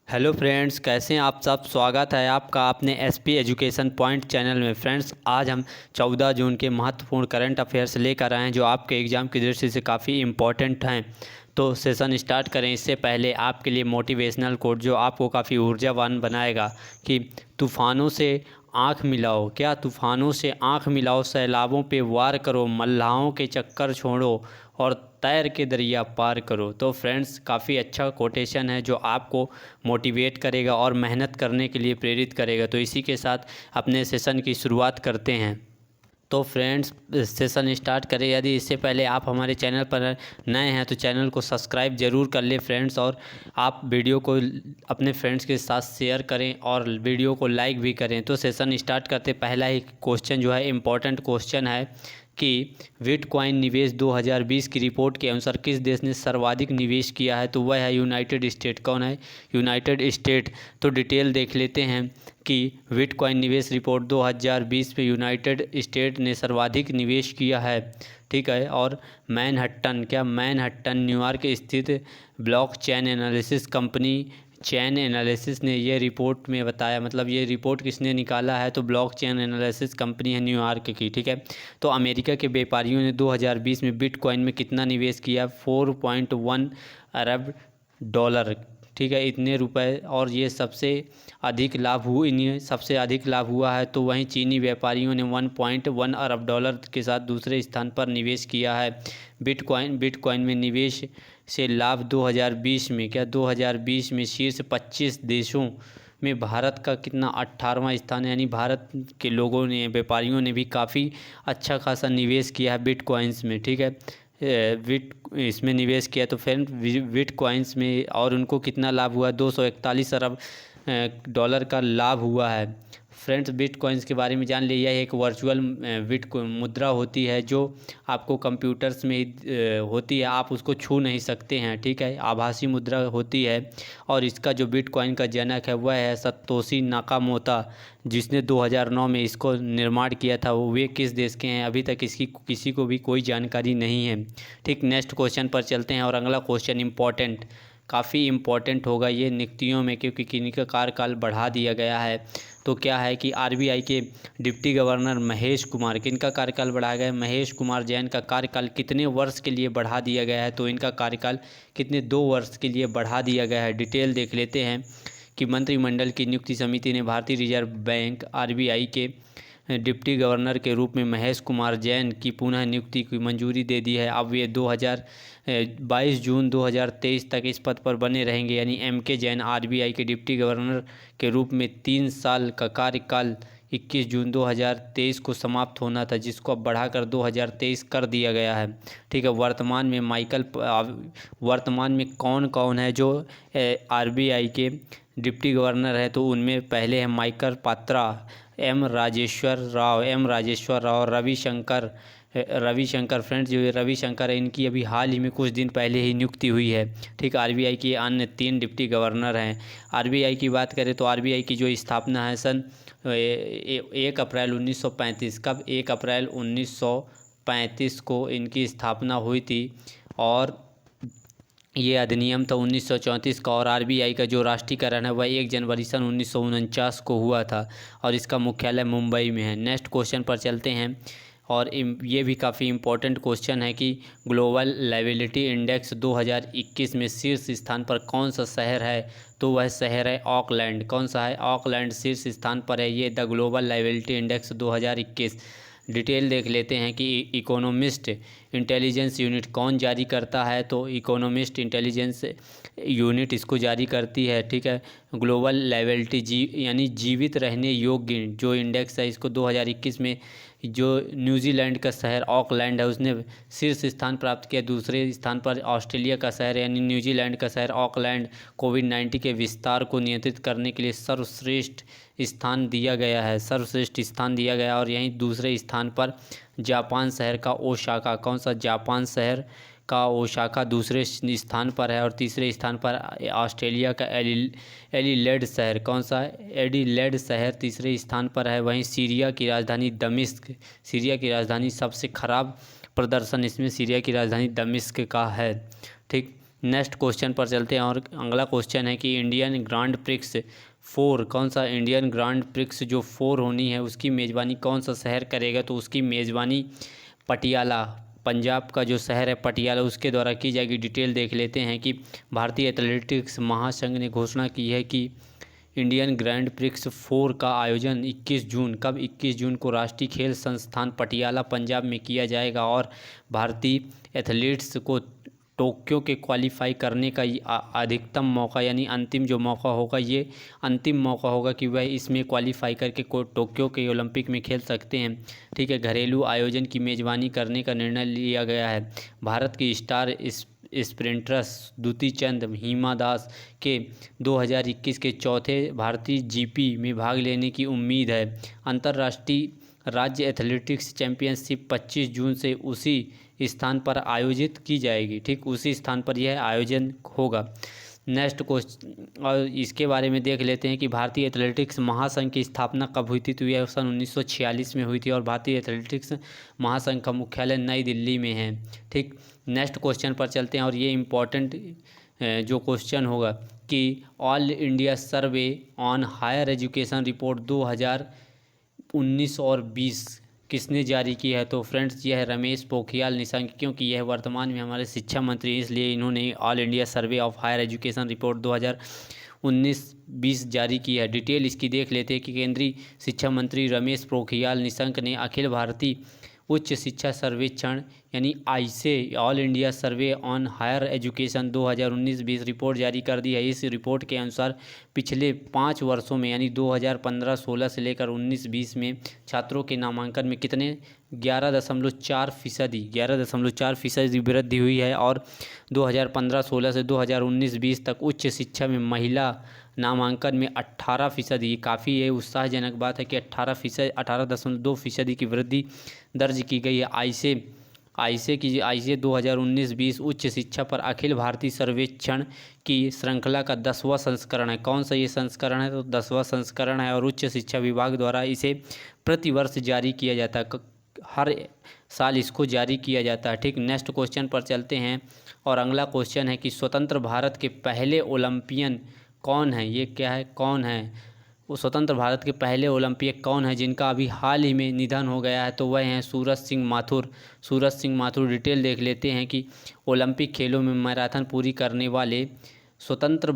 Hello friends, कैसे हैं आप सब। स्वागत है आपका अपने एसपी एजुकेशन पॉइंट चैनल में। फ्रेंड्स, आज हम 14 जून के महत्वपूर्ण करंट अफेयर्स लेकर आए हैं जो आपके एग्ज़ाम की दृष्टि से काफ़ी इम्पोर्टेंट हैं। तो सेशन स्टार्ट करें इससे पहले आपके लिए मोटिवेशनल कोट जो आपको काफ़ी ऊर्जावान बनाएगा कि तूफ़ानों से आँख मिलाओ, क्या तूफ़ानों से आँख मिलाओ, सैलाबों पे वार करो, मल्लाहों के चक्कर छोड़ो और तैर के दरिया पार करो। तो फ्रेंड्स, काफ़ी अच्छा कोटेशन है जो आपको मोटिवेट करेगा और मेहनत करने के लिए प्रेरित करेगा। तो इसी के साथ अपने सेशन की शुरुआत करते हैं। तो फ्रेंड्स, सेशन स्टार्ट करें। यदि इससे पहले आप हमारे चैनल पर नए हैं तो चैनल को सब्सक्राइब ज़रूर कर लें फ्रेंड्स, और आप वीडियो को अपने फ्रेंड्स के साथ शेयर करें और वीडियो को लाइक भी करें। तो सेशन स्टार्ट करते पहला ही क्वेश्चन जो है इम्पोर्टेंट क्वेश्चन है कि बिटकॉइन निवेश 2020 की रिपोर्ट के अनुसार किस देश ने सर्वाधिक निवेश किया है। तो वह है यूनाइटेड स्टेट। कौन है? United state. तो डिटेल देख लेते हैं कि बिटकॉइन निवेश रिपोर्ट 2020 पे यूनाइटेड स्टेट ने सर्वाधिक निवेश किया है। ठीक है। और मैनहट्टन, क्या मैनहट्टन न्यूयॉर्क स्थित ब्लॉकचेन एनालिसिस कंपनी चैन एनालिसिस ने ये रिपोर्ट में बताया। मतलब ये रिपोर्ट किसने निकाला है? तो ब्लॉकचेन एनालिसिस कंपनी है न्यूयॉर्क की। ठीक है। तो अमेरिका के व्यापारियों ने 2020 में बिटकॉइन में कितना निवेश किया? 4.1 अरब डॉलर। ठीक है, इतने रुपए। और ये सबसे अधिक लाभ हुआ, इन्हें सबसे अधिक लाभ हुआ है। तो वहीं चीनी व्यापारियों ने 1.1 अरब डॉलर के साथ दूसरे स्थान पर निवेश किया है। बिटकॉइन में निवेश से लाभ 2020 में, क्या 2020 में शीर्ष 25 देशों में भारत का कितना? 18वां स्थान है। यानी भारत के लोगों ने, व्यापारियों ने भी काफ़ी अच्छा खासा निवेश किया है बिटकॉइंस में। ठीक है, इसमें निवेश किया। तो फ्रेंड, बिटकॉइंस में और उनको कितना लाभ हुआ? 241 अरब डॉलर का लाभ हुआ है। फ्रेंड्स, बिटकॉइंस के बारे में जान लिए। यह एक वर्चुअल मुद्रा होती है जो आपको कंप्यूटर्स में होती है, आप उसको छू नहीं सकते हैं। ठीक है, आभासी मुद्रा होती है। और इसका जो बिटकॉइन का जनक है वह है सतोशी नाकामोतो, जिसने 2009 में इसको निर्माण किया था। वे किस देश के हैं? अभी तक इसकी किसी को भी कोई जानकारी नहीं है। ठीक, नेक्स्ट क्वेश्चन पर चलते हैं। और अगला क्वेश्चन इम्पॉर्टेंट, काफ़ी इम्पॉर्टेंट होगा ये नियुक्तियों में, क्योंकि किन्हीं का कार्यकाल बढ़ा दिया गया है। तो क्या है कि आरबीआई के डिप्टी गवर्नर महेश कुमार, किनका कार्यकाल बढ़ाया गया है? महेश कुमार जैन का कार्यकाल कितने वर्ष के लिए बढ़ा दिया गया है? तो इनका कार्यकाल कितने? 2 वर्ष के लिए बढ़ा दिया गया है। डिटेल देख लेते हैं कि मंत्रिमंडल की नियुक्ति समिति ने भारतीय रिजर्व बैंक आरबीआई के डिप्टी गवर्नर के रूप में महेश कुमार जैन की पुनः नियुक्ति की मंजूरी दे दी है। अब ये 22 जून 2023 तक इस पद पर बने रहेंगे। यानी एम.के. जैन आरबीआई के डिप्टी गवर्नर के रूप में 3 साल का कार्यकाल 21 जून 2023 को समाप्त होना था, जिसको अब बढ़ाकर 2023 कर दिया गया है। ठीक है। वर्तमान में कौन कौन है जो आरबीआई के डिप्टी गवर्नर है? तो उनमें पहले है Michael Patra, M Rajeshwar Rao, Ravishankar. Friends, जो ये रविशंकर है, इनकी अभी हाल ही में कुछ दिन पहले ही नियुक्ति हुई है। ठीक, आरबीआई के अन्य 3 डिप्टी गवर्नर हैं। आरबीआई की बात करें तो आरबीआई की जो स्थापना है सन 1 अप्रैल 1935, कब? 1 अप्रैल 1935 को इनकी स्थापना हुई थी। और ये अधिनियम था 1934 का। और आरबीआई का जो राष्ट्रीयकरण है वह 1 जनवरी सन 1949 को हुआ था। और इसका मुख्यालय मुंबई में है। नेक्स्ट क्वेश्चन पर चलते हैं। और ये भी काफ़ी इम्पोर्टेंट क्वेश्चन है कि ग्लोबल लायबिलिटी इंडेक्स 2021 में शीर्ष स्थान पर कौन सा शहर है? तो वह शहर है ऑकलैंड। कौन सा है? ऑकलैंड शीर्ष स्थान पर है। ये the global liability index 2021। Detail देख लेते हैं कि इकोनॉमिस्ट इंटेलिजेंस यूनिट कौन जारी करता है? तो इकोनॉमिस्ट इंटेलिजेंस यूनिट इसको जारी करती है। ठीक है। ग्लोबल लायबिलिटी यानी जीवित रहने योग्य जो इंडेक्स है, इसको 2021 में जो न्यूजीलैंड का शहर ऑकलैंड है उसने शीर्ष स्थान प्राप्त किया। दूसरे स्थान पर ऑस्ट्रेलिया का शहर यानी न्यूजीलैंड का शहर ऑकलैंड कोविड-19 के विस्तार को नियंत्रित करने के लिए सर्वश्रेष्ठ स्थान दिया गया है। सर्वश्रेष्ठ स्थान दिया गया। और यहीं दूसरे स्थान पर जापान शहर का ओसाका। कौन सा? जापान शहर का ओसाका दूसरे स्थान पर है। और तीसरे स्थान पर ऑस्ट्रेलिया का एडिलेड शहर। कौन सा? एडिलेड शहर तीसरे स्थान पर है। वहीं सीरिया की राजधानी दमिश्क, सीरिया की राजधानी, सबसे खराब प्रदर्शन इसमें सीरिया की राजधानी दमिश्क का है। ठीक, नेक्स्ट क्वेश्चन पर चलते हैं और अगला क्वेश्चन है कि इंडियन ग्रांड प्रिक्स 4 कौन सा इंडियन ग्रांड प्रिक्स जो 4 होनी है उसकी मेज़बानी कौन सा शहर करेगा। तो उसकी मेज़बानी पटियाला, पंजाब का जो शहर है पटियाला, उसके द्वारा की जाएगी। डिटेल देख लेते हैं कि भारतीय एथलेटिक्स महासंघ ने घोषणा की है कि इंडियन ग्रैंड प्रिक्स 4 का आयोजन 21 जून को राष्ट्रीय खेल संस्थान पटियाला पंजाब में किया जाएगा और भारतीय एथलीट्स को टोक्यो के क्वालिफाई करने का अधिकतम मौका यानी अंतिम जो मौका होगा, ये अंतिम मौका होगा कि वह इसमें क्वालिफाई करके टोक्यो के ओलंपिक में खेल सकते हैं। ठीक है, घरेलू आयोजन की मेज़बानी करने का निर्णय लिया गया है। भारत की स्टार स्प्रिंटर्स दुती चंद हिमा दास के 2021 के चौथे भारतीय जीपी में भाग लेने की उम्मीद है। अंतर्राष्ट्रीय राज्य एथलेटिक्स चैंपियनशिप 25 जून से उसी स्थान पर आयोजित की जाएगी। ठीक, उसी स्थान पर यह आयोजन होगा। नेक्स्ट क्वेश्चन और इसके बारे में देख लेते हैं कि भारतीय एथलेटिक्स महासंघ की स्थापना कब हुई थी। तो यह सन 1946 में हुई थी और भारतीय एथलेटिक्स महासंघ का मुख्यालय नई दिल्ली में है। ठीक, नेक्स्ट क्वेश्चन पर चलते हैं और ये इम्पोर्टेंट जो क्वेश्चन होगा कि all India survey on higher education report 2019 और 20 किसने जारी की है। तो फ्रेंड्स यह है रमेश पोखरियाल निशंक, क्योंकि यह वर्तमान में हमारे शिक्षा मंत्री, इसलिए इन्होंने all India survey of higher education report 2019-20 जारी की है। डिटेल इसकी देख लेते हैं कि केंद्रीय शिक्षा मंत्री रमेश पोखरियाल निशंक ने अखिल भारतीय उच्च शिक्षा सर्वेक्षण यानी AISHE all India survey on higher education 2019-20 report जारी कर दी है। इस रिपोर्ट के अनुसार पिछले 5 वर्षों में यानी 2015-16 से लेकर 19-20 में छात्रों के नामांकन में कितने 11.4% वृद्धि हुई है और 2015-16 से 2019-20 तक उच्च शिक्षा में महिला नामांकन में 18%। ये काफ़ी ये उत्साहजनक बात है कि 18.2% की वृद्धि दर्ज की गई है। आईसे 2019-20 उच्च शिक्षा पर अखिल भारतीय सर्वेक्षण की श्रृंखला का 10वां संस्करण है। कौन सा ये संस्करण है। तो 10वां संस्करण है और उच्च शिक्षा विभाग द्वारा इसे प्रतिवर्ष जारी किया जाता है। हर साल इसको जारी किया जाता है। ठीक, नेक्स्ट क्वेश्चन पर चलते हैं और अगला क्वेश्चन है कि स्वतंत्र भारत के पहले ओलंपियन कौन है। ये क्या है, कौन है वो स्वतंत्र भारत के पहले ओलंपियन कौन है जिनका अभी हाल ही में निधन हो गया है। तो वह हैं सूरज सिंह माथुर। डिटेल देख लेते हैं कि ओलंपिक खेलों में मैराथन पूरी करने वाले स्वतंत्र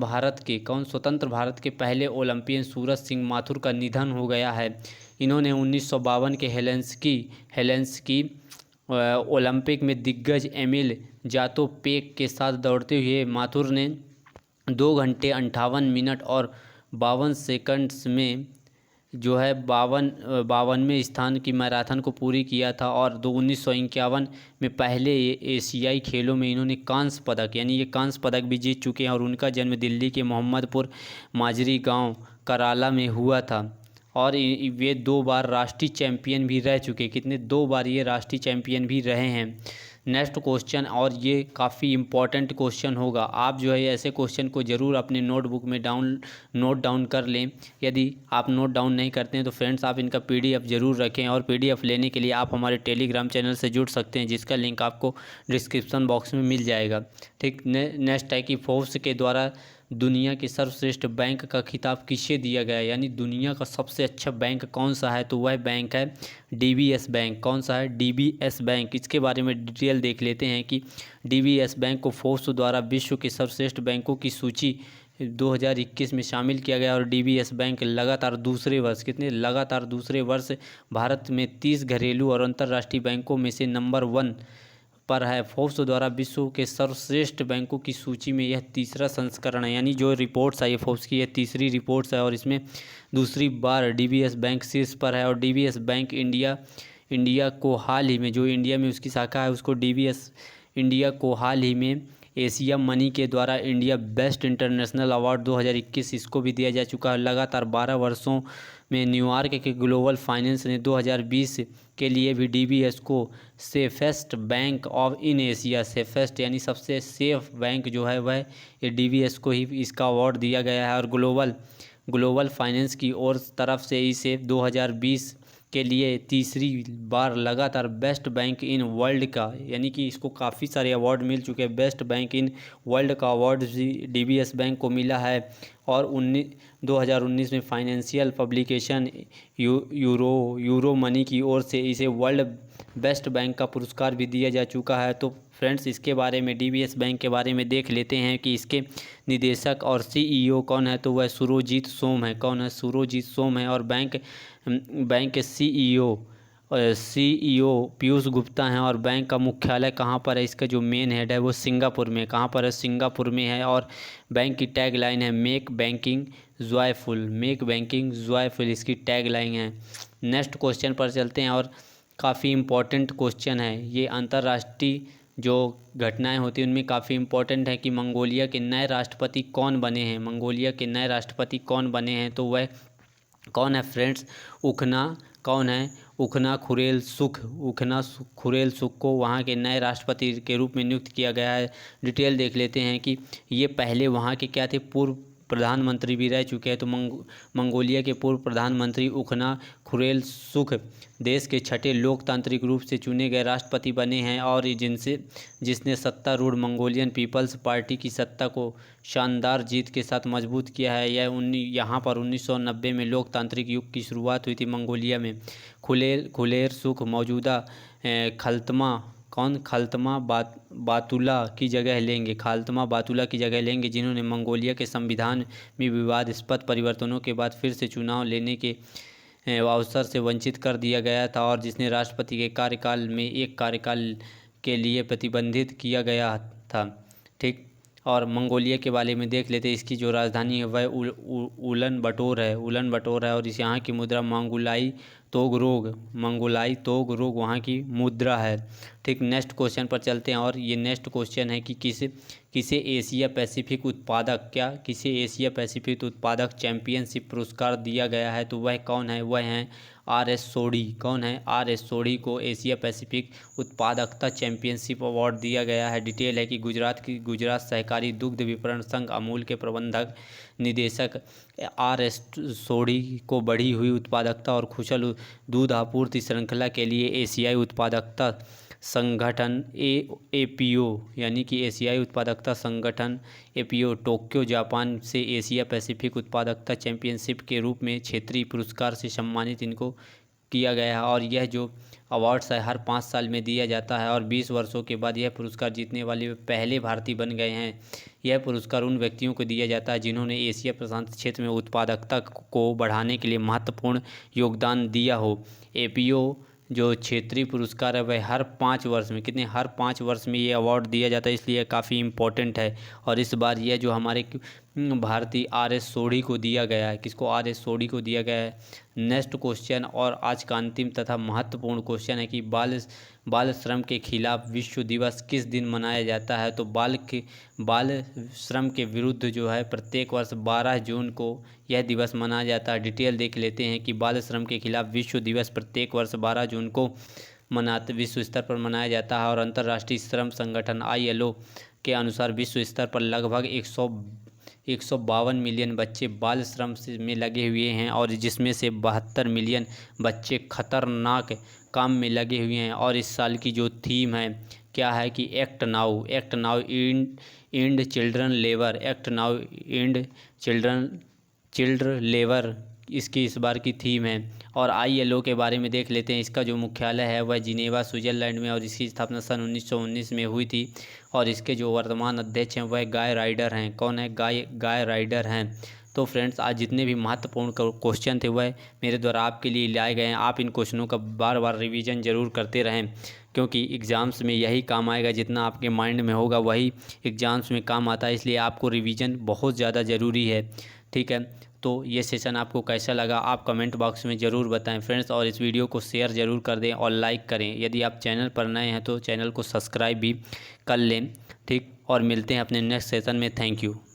भारत के पहले ओलंपियन सूरज सिंह माथुर का निधन हो गया है। इन्होंने 1952 के हेलेंसकी ओलंपिक में दिग्गज एमिल जातोपेक के साथ दौड़ते हुए माथुर ने 2 घंटे 58 मिनट और 52 सेकंड्स में जो है 52वें स्थान की मैराथन को पूरी किया था और 1951 में पहले एशियाई खेलों में इन्होंने कांस्य पदक भी जीत चुके हैं और उनका जन्म दिल्ली के मोहम्मदपुर माजरी गांव कराला में हुआ था और वे 2 बार राष्ट्रीय चैंपियन भी रह चुके। 2 बार ये राष्ट्रीय चैंपियन भी रहे हैं। नेक्स्ट क्वेश्चन और ये काफ़ी इम्पॉर्टेंट क्वेश्चन होगा। आप जो है ऐसे क्वेश्चन को ज़रूर अपने नोटबुक में नोट डाउन कर लें। यदि आप नोट डाउन नहीं करते हैं तो फ्रेंड्स आप इनका PDF ज़रूर रखें और PDF लेने के लिए आप हमारे टेलीग्राम चैनल से जुड़ सकते हैं, जिसका लिंक आपको डिस्क्रिप्शन बॉक्स में मिल जाएगा। ठीक, नेक्स्ट है कि फोर्ब्स के द्वारा दुनिया के सर्वश्रेष्ठ बैंक का खिताब किसे दिया गया है, यानी दुनिया का सबसे अच्छा बैंक कौन सा है। तो वह बैंक है DBS बैंक। कौन सा है, DBS बैंक। इसके बारे में डिटेल देख लेते हैं कि DBS बैंक को फोर्ब्स द्वारा विश्व के सर्वश्रेष्ठ बैंकों की सूची 2021 में शामिल किया गया और DBS बैंक लगातार दूसरे वर्ष भारत में 30 घरेलू और अंतर्राष्ट्रीय बैंकों में से नंबर 1 पर है। फोर्ब्स द्वारा विश्व के सर्वश्रेष्ठ बैंकों की सूची में यह तीसरा संस्करण है, यानी जो रिपोर्ट्स आई फोर्ब्स की, यह तीसरी रिपोर्ट्स है और इसमें दूसरी बार DBS बैंक शीर्ष पर है। और DBS बैंक इंडिया को हाल ही में, जो इंडिया में उसकी शाखा है, उसको DBS इंडिया को हाल ही में एशिया मनी के द्वारा इंडिया बेस्ट इंटरनेशनल अवार्ड 2021 इसको भी दिया जा चुका है। लगातार 12 वर्षों में न्यूयॉर्क के ग्लोबल फाइनेंस ने 2020 के लिए भी DBS को safest bank of in Asia, safest यानी सबसे सेफ बैंक जो है वह ये DBS को ही इसका अवार्ड दिया गया है। और ग्लोबल फाइनेंस की ओर तरफ से इसे 2020 के लिए तीसरी बार लगातार बेस्ट बैंक इन वर्ल्ड का, यानी कि इसको काफ़ी सारे अवार्ड मिल चुके हैं। बेस्ट बैंक इन वर्ल्ड का अवार्ड भी डीबीएस बैंक को मिला है। और 2019 में फाइनेंशियल पब्लिकेशन यूरो मनी की ओर से इसे वर्ल्ड बेस्ट बैंक का पुरस्कार भी दिया जा चुका है। तो फ्रेंड्स, इसके बारे में डीबीएस बैंक के बारे में देख लेते हैं कि इसके निदेशक और सीईओ कौन है। तो वह सुरजीत सोम है। कौन है? सुरजीत सोम है। और बैंक के सीईओ पीयूष गुप्ता हैं। और बैंक का मुख्यालय कहाँ पर है? इसका जो मेन हेड है वो सिंगापुर में। कहाँ पर है? सिंगापुर में है। और बैंक की टैग लाइन है make banking joyful. Make banking joyful इसकी टैग लाइन है। नेक्स्ट क्वेश्चन पर चलते हैं और काफ़ी इम्पोर्टेंट क्वेश्चन है ये। अंतर्राष्ट्रीय जो घटनाएं होती हैं उनमें काफ़ी इम्पोर्टेंट है कि मंगोलिया के नए राष्ट्रपति कौन बने हैं। मंगोलिया के नए राष्ट्रपति कौन बने हैं? तो वह कौन है फ्रेंड्स? उखना। कौन है? उखना खुरेलसुख। उखना खुरेलसुख को वहाँ के नए राष्ट्रपति के रूप में नियुक्त किया गया है। डिटेल देख लेते हैं कि ये पहले वहाँ के क्या थे? पूर्व प्रधानमंत्री भी रह चुके हैं। तो मंगोलिया के पूर्व प्रधानमंत्री उखना खुरेलसुख देश के छठे लोकतांत्रिक रूप से चुने गए राष्ट्रपति बने हैं। और जिसने सत्तारूढ़ मंगोलियन पीपल्स पार्टी की सत्ता को शानदार जीत के साथ मजबूत किया है। यहाँ पर 1990 में लोकतांत्रिक युग की शुरुआत हुई थी मंगोलिया में। खुरेलसुख मौजूदा खाल्तमा बातुला की जगह लेंगे। खाल्तमा बातुला की जगह लेंगे, जिन्होंने मंगोलिया के संविधान में विवादास्पद परिवर्तनों के बाद फिर से चुनाव लेने के अवसर से वंचित कर दिया गया था। और जिसने राष्ट्रपति के कार्यकाल में एक कार्यकाल के लिए प्रतिबंधित किया गया था। ठीक। और मंगोलिया के बारे में देख लेते हैं। इसकी जो राजधानी है वह उलन बटोर है। और इस यहाँ की मुद्रा मंगोलाई तोगरोग वहाँ की मुद्रा है। ठीक। नेक्स्ट क्वेश्चन पर चलते हैं और ये नेक्स्ट क्वेश्चन है कि किसे एशिया पैसिफिक उत्पादक चैंपियनशिप पुरस्कार दिया गया है। तो वह कौन है? वह हैं आर.एस. सोढ़ी। कौन है? आर.एस. सोढ़ी को एशिया पैसिफिक उत्पादकता चैंपियनशिप अवार्ड दिया गया है। डिटेल है कि गुजरात सहकारी दुग्ध विपणन संघ अमूल के प्रबंधक निदेशक आर.एस. सोढ़ी को बढ़ी हुई उत्पादकता और कुशल दूध आपूर्ति श्रृंखला के लिए एशियाई उत्पादकता संगठन एपीओ, यानी कि एशियाई उत्पादकता संगठन एपीओ टोक्यो जापान से एशिया पैसिफिक उत्पादकता चैंपियनशिप के रूप में क्षेत्रीय पुरस्कार से सम्मानित इनको किया गया है। और यह जो अवार्ड्स है हर 5 साल में दिया जाता है। और 20 वर्षों के बाद यह पुरस्कार जीतने वाले पहले भारतीय बन गए हैं। यह पुरस्कार उन व्यक्तियों को दिया जाता है जिन्होंने एशिया प्रशांत क्षेत्र में उत्पादकता को बढ़ाने के लिए महत्वपूर्ण योगदान दिया हो। एपीओ जो क्षेत्रीय पुरस्कार है वह हर 5 वर्ष में हर 5 वर्ष में ये अवार्ड दिया जाता है, इसलिए काफ़ी इम्पोर्टेंट है। और इस बार यह जो हमारे भारतीय आर.एस. सोढ़ी को दिया गया है। किसको? आर.एस. सोढ़ी को दिया गया है। नेक्स्ट क्वेश्चन और आज का अंतिम तथा महत्वपूर्ण क्वेश्चन है कि बाल श्रम के खिलाफ विश्व दिवस किस दिन मनाया जाता है। तो बाल श्रम के विरुद्ध जो है प्रत्येक वर्ष 12 जून को यह दिवस मनाया जाता है। डिटेल देख लेते हैं कि बाल श्रम के खिलाफ विश्व दिवस प्रत्येक वर्ष 12 जून को विश्व स्तर पर मनाया जाता है। और अंतर्राष्ट्रीय श्रम संगठन ILO के अनुसार विश्व स्तर पर लगभग 152 मिलियन बच्चे बाल श्रम में लगे हुए हैं। और जिसमें से 72 मिलियन बच्चे खतरनाक काम में लगे हुए हैं। और इस साल की जो थीम है क्या है कि act now and children labour इसकी इस बार की थीम है। और ILO के बारे में देख लेते हैं। इसका जो मुख्यालय है वह जिनेवा स्विट्ज़रलैंड में, और इसकी स्थापना सन 1919 में हुई थी। और इसके जो वर्तमान अध्यक्ष हैं वह गाय राइडर हैं। कौन है? गाय राइडर हैं। तो फ्रेंड्स, आज जितने भी महत्वपूर्ण क्वेश्चन थे वह मेरे द्वारा आपके लिए लाए गए हैं। आप इन क्वेश्चनों का बार बार रिवीजन ज़रूर करते रहें, क्योंकि एग्ज़ाम्स में यही काम आएगा। जितना आपके माइंड में होगा वही एग्ज़ाम्स में काम आता है, इसलिए आपको रिवीजन बहुत ज़्यादा ज़रूरी है। ठीक है। तो ये सेशन आपको कैसा लगा आप कमेंट बॉक्स में ज़रूर बताएं फ्रेंड्स। और इस वीडियो को शेयर ज़रूर कर दें और लाइक करें। यदि आप चैनल पर नए हैं तो चैनल को सब्सक्राइब भी कर लें। ठीक। और मिलते हैं अपने नेक्स्ट सेशन में। Thank you.